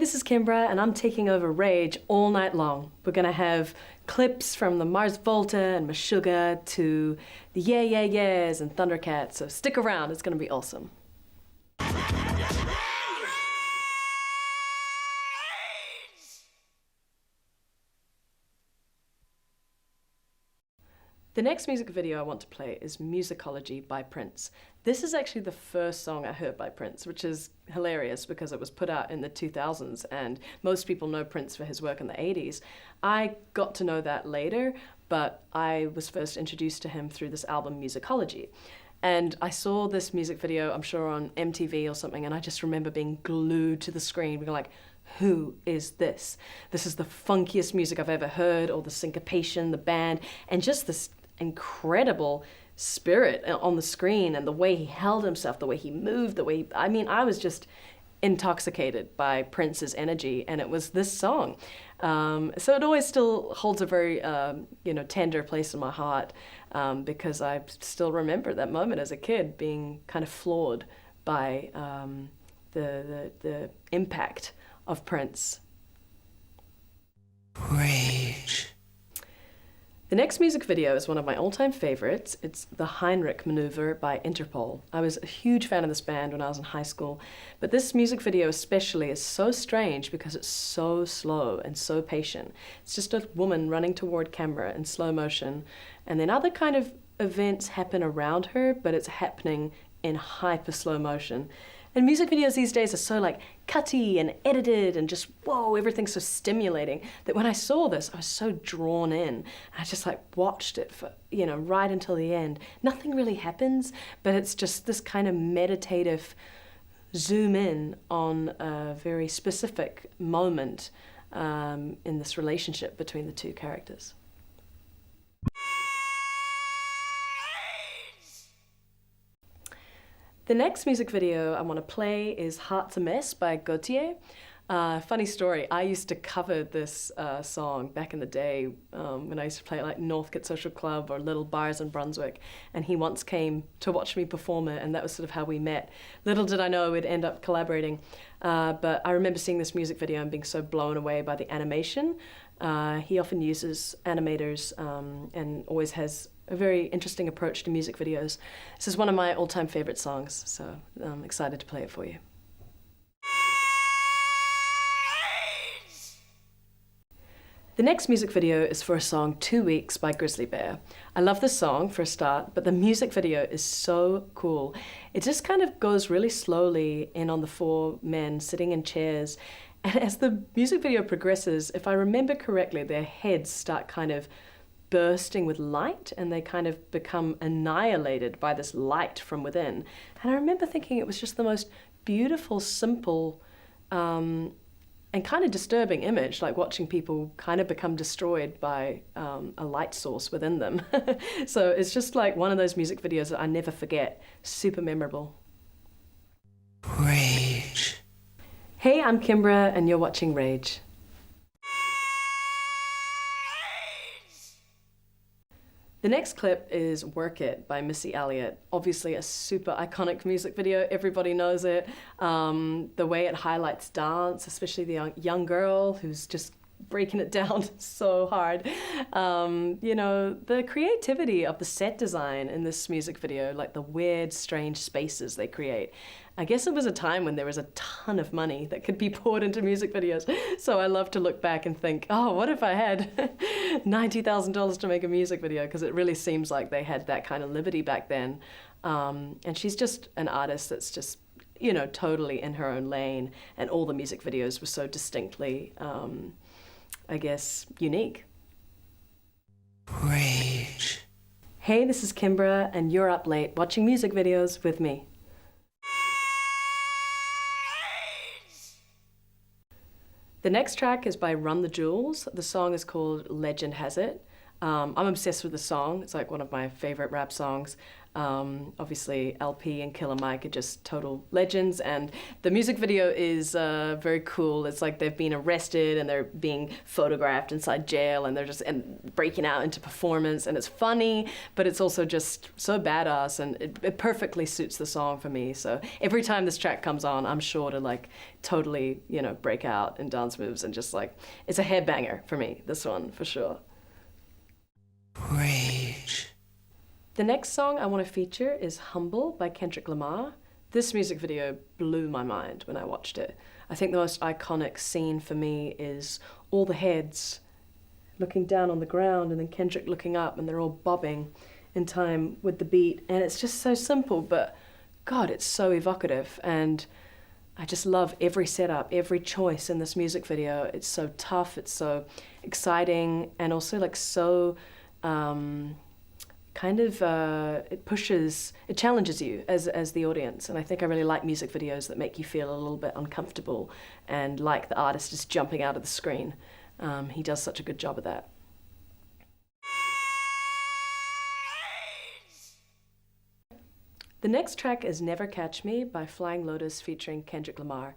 this is Kimbra, and I'm taking over Rage all night long. We're gonna have clips from the Mars Volta and Meshuggah to the Yeah Yeah Yeahs and Thundercats, so stick around, it's gonna be awesome. The next music video I want to play is Musicology by Prince. This is actually the first song I heard by Prince, which is hilarious because it was put out in the 2000s and most people know Prince for his work in the 80s. I got to know that later, but I was first introduced to him through this album Musicology. And I saw this music video, I'm sure on MTV or something, and I just remember being glued to the screen, being like, who is this? This is the funkiest music I've ever heard, or the syncopation, the band, and just this incredible spirit on the screen and the way he held himself, the way he moved, I was just intoxicated by Prince's energy, and it was this song. So it always still holds a very tender place in my heart because I still remember that moment as a kid being kind of floored by the impact of Prince. Rage. The next music video is one of my all-time favorites. It's the Heinrich Maneuver by Interpol. I was a huge fan of this band when I was in high school, but this music video especially is so strange because it's so slow and so patient. It's just a woman running toward camera in slow motion, and then other kind of events happen around her, but it's happening in hyper slow motion. And music videos these days are so like cutty and edited and just, whoa, everything's so stimulating that when I saw this, I was so drawn in. I just like watched it for, right until the end. Nothing really happens, but it's just this kind of meditative zoom in on a very specific moment in this relationship between the two characters. The next music video I want to play is Heart's a Mess by Gautier. Funny story, I used to cover this song back in the day when I used to play at like Northcote Social Club or little bars in Brunswick, and he once came to watch me perform it, and that was sort of how we met. Little did I know we'd end up collaborating, but I remember seeing this music video and being so blown away by the animation. He often uses animators and always has a very interesting approach to music videos. This is one of my all-time favorite songs, so I'm excited to play it for you. The next music video is for a song 2 Weeks by Grizzly Bear. I love the song for a start, but the music video is so cool. It just kind of goes really slowly in on the four men sitting in chairs, and as the music video progresses, if I remember correctly, their heads start kind of bursting with light and they kind of become annihilated by this light from within. And I remember thinking it was just the most beautiful, simple, and kind of disturbing image, like watching people kind of become destroyed by a light source within them. So it's just like one of those music videos that I never forget. Super memorable. Rage. Hey, I'm Kimbra and you're watching Rage. The next clip is Work It by Missy Elliott. Obviously a super iconic music video, everybody knows it. The way it highlights dance, especially the young girl who's just breaking it down so hard. The creativity of the set design in this music video, like the weird, strange spaces they create. I guess it was a time when there was a ton of money that could be poured into music videos. So I love to look back and think, oh, what if I had $90,000 to make a music video? Because it really seems like they had that kind of liberty back then. And she's just an artist that's just, totally in her own lane. And all the music videos were so distinctly, I guess, unique. Rage. Hey, this is Kimbra, and you're up late watching music videos with me. The next track is by Run the Jewels. The song is called Legend Has It. I'm obsessed with the song. It's like one of my favorite rap songs. Obviously, LP and Killer Mike are just total legends, and the music video is very cool. It's like they've been arrested and they're being photographed inside jail, and they're just breaking out into performance, and it's funny, but it's also just so badass, and it perfectly suits the song for me. So every time this track comes on, I'm sure to like totally, you know, break out in dance moves, and just like, it's a headbanger for me, this one, for sure. Rage. The next song I want to feature is Humble by Kendrick Lamar. This music video blew my mind when I watched it. I think the most iconic scene for me is all the heads looking down on the ground and then Kendrick looking up, and they're all bobbing in time with the beat. And it's just so simple, but God, it's so evocative. And I just love every setup, every choice in this music video. It's so tough, it's so exciting, and also like so it challenges you as the audience. And I think I really like music videos that make you feel a little bit uncomfortable and like the artist is jumping out of the screen. He does such a good job of that. The next track is Never Catch Me by Flying Lotus featuring Kendrick Lamar.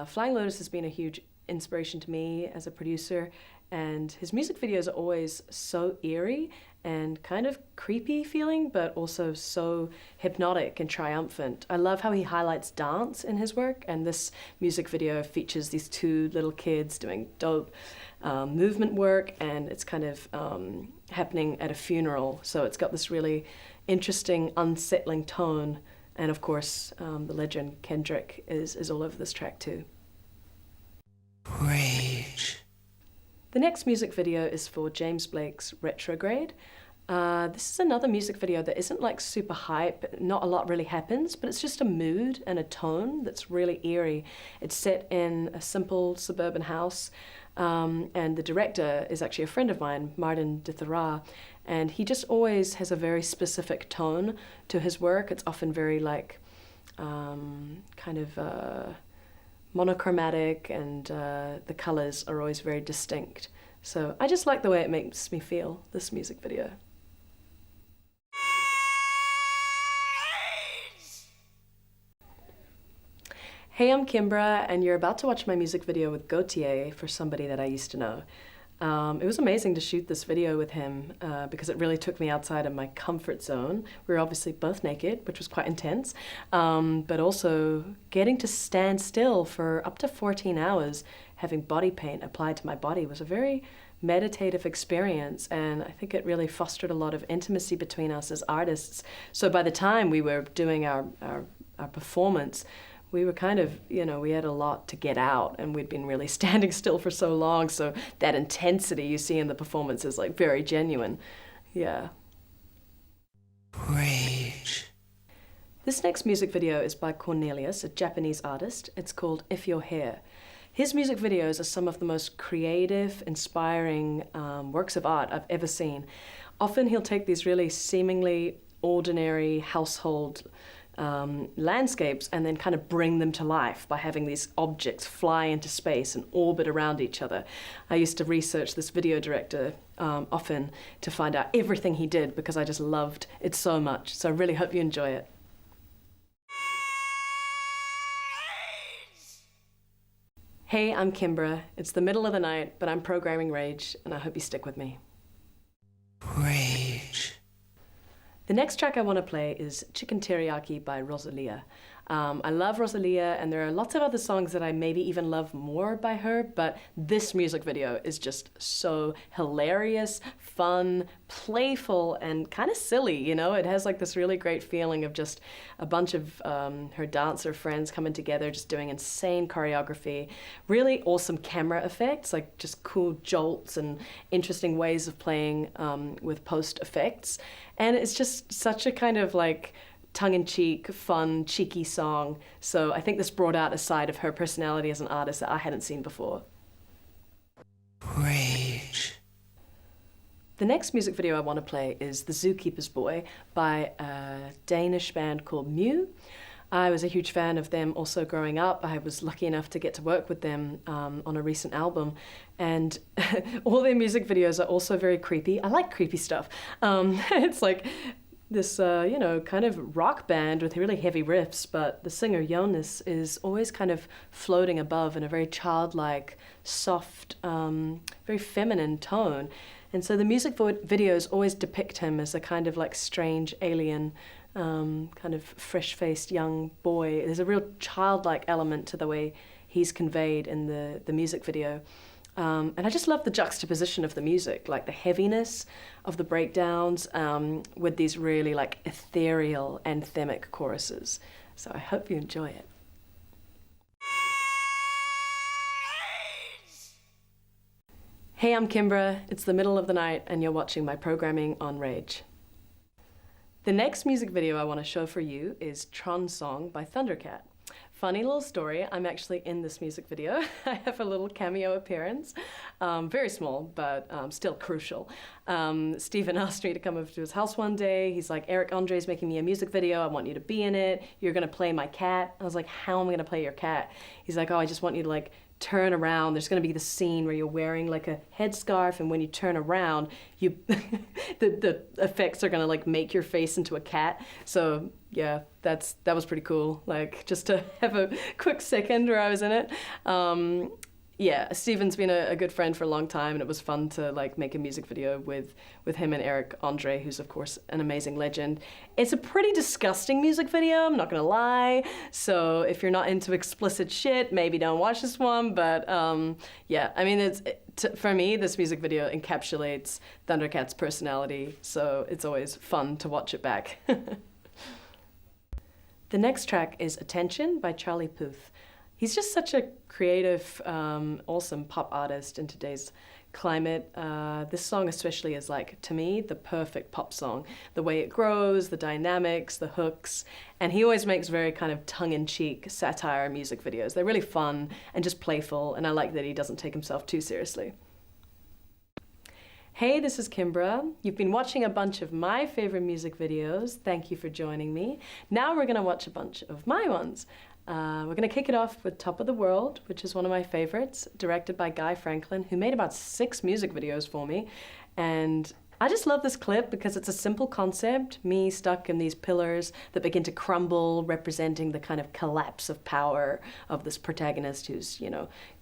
Flying Lotus has been a huge inspiration to me as a producer, and his music videos are always so eerie and kind of creepy feeling, but also so hypnotic and triumphant. I love how he highlights dance in his work, and this music video features these two little kids doing dope movement work, and it's kind of happening at a funeral, so it's got this really interesting, unsettling tone. And of course, the legend Kendrick is all over this track too. Rage. The next music video is for James Blake's Retrograde. This is another music video that isn't like super hype, not a lot really happens, but it's just a mood and a tone that's really eerie. It's set in a simple suburban house, and the director is actually a friend of mine, Martin de Thera, and he just always has a very specific tone to his work. It's often very like monochromatic, and the colors are always very distinct. So I just like the way it makes me feel, this music video. Hey, I'm Kimbra, and you're about to watch my music video with Gautier for somebody that I used to know. It was amazing to shoot this video with him because it really took me outside of my comfort zone. We were obviously both naked, which was quite intense, but also getting to stand still for up to 14 hours, having body paint applied to my body, was a very meditative experience, and I think it really fostered a lot of intimacy between us as artists. So by the time we were doing our performance, we were kind of, you know, we had a lot to get out, and we'd been really standing still for so long, so that intensity you see in the performance is like very genuine. Yeah. Rage. This next music video is by Cornelius, a Japanese artist. It's called If You're Here. His music videos are some of the most creative, inspiring works of art I've ever seen. Often he'll take these really seemingly ordinary household landscapes and then kind of bring them to life by having these objects fly into space and orbit around each other. I used to research this video director often to find out everything he did because I just loved it so much. So I really hope you enjoy it. Hey, I'm Kimbra. It's the middle of the night, but I'm programming rage, and I hope you stick with me. Rage. The next track I want to play is Chicken Teriyaki by Rosalia. I love Rosalia, and there are lots of other songs that I maybe even love more by her, but this music video is just so hilarious, fun, playful, and kind of silly, you know? It has like this really great feeling of just a bunch of her dancer friends coming together, just doing insane choreography, really awesome camera effects, like just cool jolts and interesting ways of playing with post effects. And it's just such a kind of like tongue-in-cheek, fun, cheeky song. So I think this brought out a side of her personality as an artist that I hadn't seen before. Rage. The next music video I want to play is The Zookeeper's Boy by a Danish band called Mew. I was a huge fan of them also growing up. I was lucky enough to get to work with them on a recent album. And all their music videos are also very creepy. I like creepy stuff. It's like this, kind of rock band with really heavy riffs, but the singer Jonas is always kind of floating above in a very childlike, soft, very feminine tone. And so the music videos always depict him as a kind of like strange alien, kind of fresh-faced young boy. There's a real childlike element to the way he's conveyed in the music video. And I just love the juxtaposition of the music, like the heaviness of the breakdowns with these really like ethereal anthemic choruses. So I hope you enjoy it. Hey, I'm Kimbra. It's the middle of the night and you're watching my programming on Rage. The next music video I want to show for you is Tron Song by Thundercat. Funny little story, I'm actually in this music video. I have a little cameo appearance, very small, but still crucial. Stephen asked me to come over to his house one day. He's like, Eric Andre's making me a music video. I want you to be in it. You're gonna play my cat. I was like, how am I gonna play your cat? He's like, oh, I just want you to like turn around. There's going to be the scene where you're wearing like a headscarf, and when you turn around, you the effects are going to like make your face into a cat. So yeah, that was pretty cool. Like just to have a quick second where I was in it. Yeah, Steven's been a good friend for a long time, and it was fun to like make a music video with him and Eric Andre, who's of course an amazing legend. It's a pretty disgusting music video, I'm not gonna lie. So if you're not into explicit shit, maybe don't watch this one. But yeah, I mean, for me, this music video encapsulates Thundercat's personality, so it's always fun to watch it back. The next track is Attention by Charlie Puth. He's just such a creative, awesome pop artist in today's climate. This song especially is like, to me, the perfect pop song. The way it grows, the dynamics, the hooks, and he always makes very kind of tongue-in-cheek satire music videos. They're really fun and just playful, and I like that he doesn't take himself too seriously. Hey, this is Kimbra. You've been watching a bunch of my favorite music videos. Thank you for joining me. Now we're gonna watch a bunch of my ones. We're going to kick it off with Top of the World, which is one of my favorites, directed by Guy Franklin, who made about 6 music videos for me. And I just love this clip because it's a simple concept, me stuck in these pillars that begin to crumble, representing the kind of collapse of power of this protagonist who's,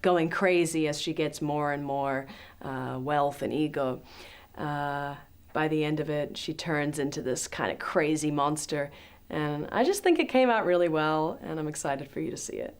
going crazy as she gets more and more wealth and ego. By the end of it, she turns into this kind of crazy monster. And I just think it came out really well, and I'm excited for you to see it.